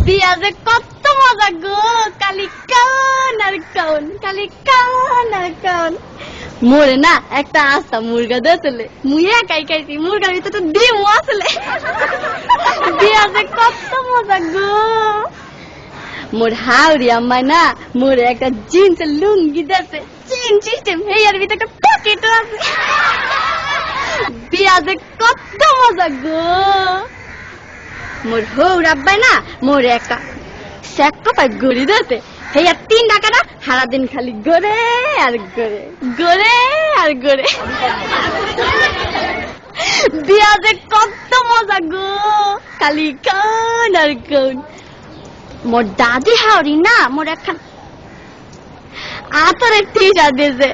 বিয়া যে কত মজা গো, কালি কান আর কান, কালি কান আর কান। মোরে না একটা আস্তা মুরগা দিয়েছিলে, মুই একাই খাইছি, মুরগার ভিতরে তো ডিমও আসলে। বিয়া যে কত মজা গো। মোর হাওড়ি আম্মাই না মোরে একটা জিন্সের লুঙ্গি দিয়েছে, চেন সিস্টেম, হেয়ার ভিতরে একটা পকেটও আছে। বিয়া যে কত মজা গো। মোর হৌর আব্বাই না মোরে একটা স্যাক্কা পাইপ ঘড়ি দিয়েছে, হেয়ার 3 টাকাটা সারাদিন খালি গড়ে আর গড়ে, গড়ে আর গড়ে। বিয়া যে কত মজা গো, খালি কান আর কান। মোর দাদি হাওড়ি না মোর একখান আতরের টিশা দিয়েছে,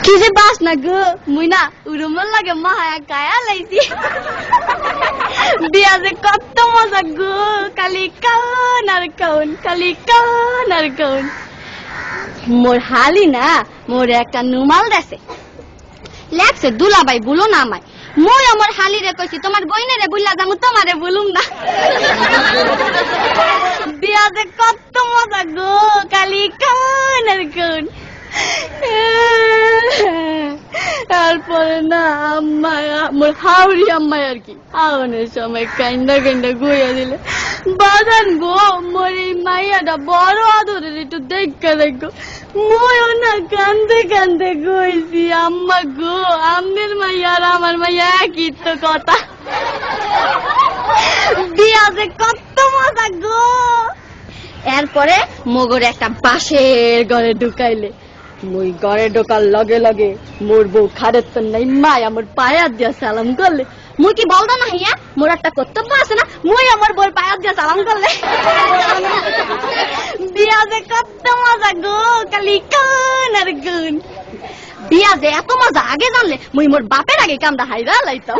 কি যে বাস না গো, মুই না উড়ুমল লাগে মায়া গায়া লাইছি। বিয়া যে কত মজা গো, কালি কান আর কান, কালি কান আর কান। মোর হালি না মোরে একটা নুমাল দেছে, লেখছে দুলাবাই বলো না আমায়। মই আমার হালি রে কইছি তোমার বইনেরে বুল্লা যামু, তোমারে বলুম না। বিয়া যে কত মজা গো, কালি কান আর কান। তারপরে না আম্মা মোর হাওড়ি আম্মাই আর কি আওনের সময় কাইন্দা কাইন্দা গইয়া দিলে, বাজান গো মোর এই মাইয়াটা বড় আদরের, একটু দেখা দেখো। ময়ও না কান্দে কান্দে গইছি, আম্মা গো আমনের মাইয়া আর আমার মাইয়া একই তো কথা। বিয়া যে কত মজা গো। এরপরে মগর একটা বাঁশের ঘরে ঢুকাইলে, মুই ঘরে ঢোকার লগে লগে মোর বউ খারের তো নাই মাই আমার পায়া দিয়া সালাম করলে। মুই কি বলতো না হিয়া, মোর একটা কর্তব্য আছে না, মুই আমার বউর পায়া দিয়া সালাম করলে। বিয়া যে কত মজা গো, কালি কান আর কান। বিয়া যে এত মজা আগে জানলে মুই মোর বাপের আগে কামটা হাইরা লাইতাম।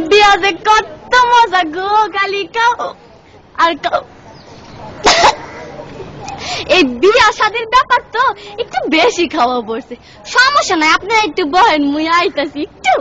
বিয়া যে কত মজা গো, কালি কাও আর কাও। এই বিয়া শাদীর ব্যাপার তো একটু বেশি খাওয়া পড়ছে, সমস্যা নাই, আপনারা একটু বহেন, মুই আইতাছি একটু।